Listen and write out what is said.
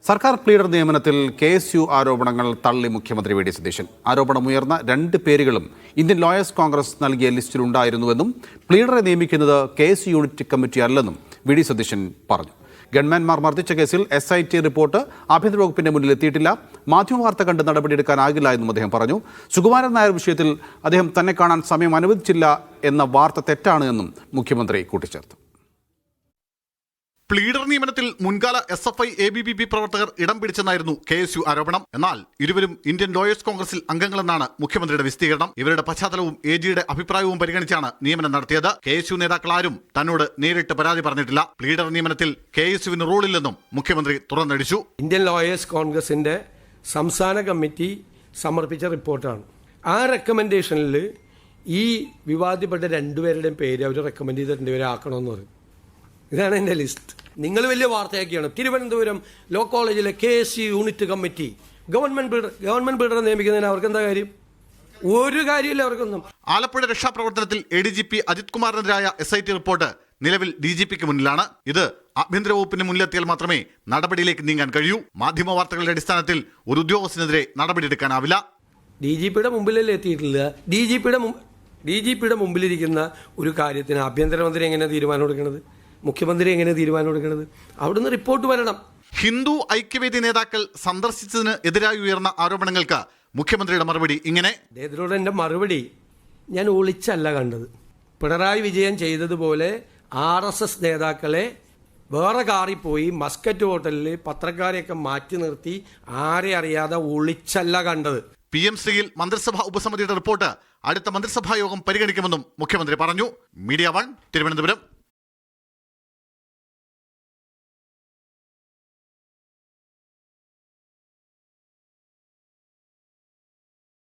സർക്കാർ പ്ലീഡർ നിയമനത്തിൽ KSU ആരോപണങ്ങൾ തള്ളി മുഖ്യമന്ത്രി വി ഡി സതീശൻ. ആരോപണമുയർന്ന 2 പേരുകളും ഇന്ത്യൻ ലോയേഴ്സ് കോൺഗ്രസ് നൽകിയ ലിസ്റ്റിലുണ്ടായിരുന്നുവെന്നും പ്ലീഡറെ നിയമിക്കുന്നത് KSU യൂണിറ്റ് കമ്മിറ്റി അല്ലെന്നും വി ഡി സതീശൻ പറഞ്ഞു. ഗൺമാൻമാർ മർദ്ദിച്ച കേസിൽ SIT റിപ്പോർട്ട് ആഭ്യന്തര വകുപ്പിന്റെ മുന്നിൽ എത്തിയിട്ടില്ല. മാധ്യമവാർത്ത കണ്ട് നടപടിയെടുക്കാനാകില്ല എന്നും അദ്ദേഹം പറഞ്ഞു. സുകുമാരൻ നായർ വിഷയത്തിൽ അദ്ദേഹം തന്നെ കാണാൻ സമയം അനുവദിച്ചില്ല എന്ന വാർത്ത തെറ്റാണ് എന്നും മുഖ്യമന്ത്രി കൂട്ടിച്ചേർത്തു. പ്ലീഡർ നിയമനത്തിൽ മുൻകാല SFI ABVP പ്രവർത്തകർ ഇടം പിടിച്ചെന്നായിരുന്നു KSU ആരോപണം. എന്നാൽ ഇരുവരും ഇന്ത്യൻ ലോയേഴ്സ് കോൺഗ്രസിൽ അംഗങ്ങളെന്നാണ് മുഖ്യമന്ത്രിയുടെ വിശദീകരണം. ഇവരുടെ പശ്ചാത്തലവും AGയുടെ അഭിപ്രായവും പരിഗണിച്ചാണ് നിയമനം നടത്തിയത്. KSU നേതാക്കളാരും തന്നോട് നേരിട്ട് പരാതി പറഞ്ഞിട്ടില്ല. പ്ലീഡർ നിയമനത്തിൽ KSUവിന് റോളില്ലെന്നും മുഖ്യമന്ത്രി തുറന്നടിച്ചു. ഇന്ത്യൻ ലോയേഴ്സ് കോൺഗ്രസിന്റെ സംസ്ഥാന കമ്മിറ്റി സമർപ്പിച്ച റിപ്പോർട്ടാണ്. ആ റെക്കമെൻഡേഷനിൽ ഈ വിവാദപ്പെട്ട 2 പേരുടെയും പേര് അവർ റെക്കമെൻഡ് ചെയ്തിട്ടുണ്ട്, ഇവരെ ആക്കണമെന്ന് പറയും. ഇതാണ് എൻ്റെ ലിസ്റ്റ്. നിങ്ങൾ വലിയ വാർത്തയാക്കിയാണ്. തിരുവനന്തപുരം ലോ കോളേജിലെ KSU യൂണിറ്റ് കമ്മിറ്റി ഗവൺമെന്റ് ബിൽഡറെ നിയമിക്കുന്നതിന് അവർക്ക് എന്താ കാര്യം? ഒരു കാര്യമില്ല അവർക്കൊന്നും. ആലപ്പുഴ രക്ഷാപ്രവർത്തനത്തിൽ ADGP അജിത് കുമാറിനെതിരായ SIT റിപ്പോർട്ട് നിലവിൽ DGPക്ക് മുന്നിലാണ്. ഇത് ആഭ്യന്തര വകുപ്പിന് മുന്നിലെത്തിയാൽ മാത്രമേ നടപടിയിലേക്ക് നീങ്ങാൻ കഴിയൂ. മാധ്യമ വാർത്തകളുടെ അടിസ്ഥാനത്തിൽ ഒരു ഉദ്യോഗസ്ഥനെതിരെ നടപടിയെടുക്കാനാവില്ല. DGPയുടെ മുമ്പിലല്ലേ എത്തിയിട്ടില്ല. DGPയുടെ മുമ്പിലിരിക്കുന്ന ഒരു കാര്യത്തിന് ആഭ്യന്തരമന്ത്രി എങ്ങനെ തീരുമാനം എടുക്കുന്നത്? മുഖ്യമന്ത്രി എങ്ങനെ തീരുമാനം എടുക്കുന്നത്? അവിടുന്ന് റിപ്പോർട്ട് വരണം. ഹിന്ദു ഐക്യവേദി നേതാക്കൾ സന്ദർശിച്ചതിന് എതിരായി ഉയർന്ന ആരോപണങ്ങൾക്ക് മുഖ്യമന്ത്രിയുടെ മറുപടി ഇങ്ങനെ. അദ്ദേഹത്തിനോട് എൻ്റെ മറുപടി, ഞാൻ ഒളിച്ചല്ല കണ്ടത്. പിണറായി വിജയൻ ചെയ്തതുപോലെ RSS നേതാക്കളെ വേറെ കാറിൽ പോയി മസ്കറ്റ് ഹോട്ടലിൽ പത്രക്കാരെയൊക്കെ മാറ്റി നിർത്തി ആരെ അറിയാതെ ഒളിച്ചല്ല കണ്ടത്. PMCയിൽ മന്ത്രിസഭാ ഉപസമിതിയുടെ റിപ്പോർട്ട് അടുത്ത മന്ത്രിസഭാ യോഗം പരിഗണിക്കുമെന്നും മുഖ്യമന്ത്രി പറഞ്ഞു. മീഡിയ 1 തിരുവനന്തപുരം.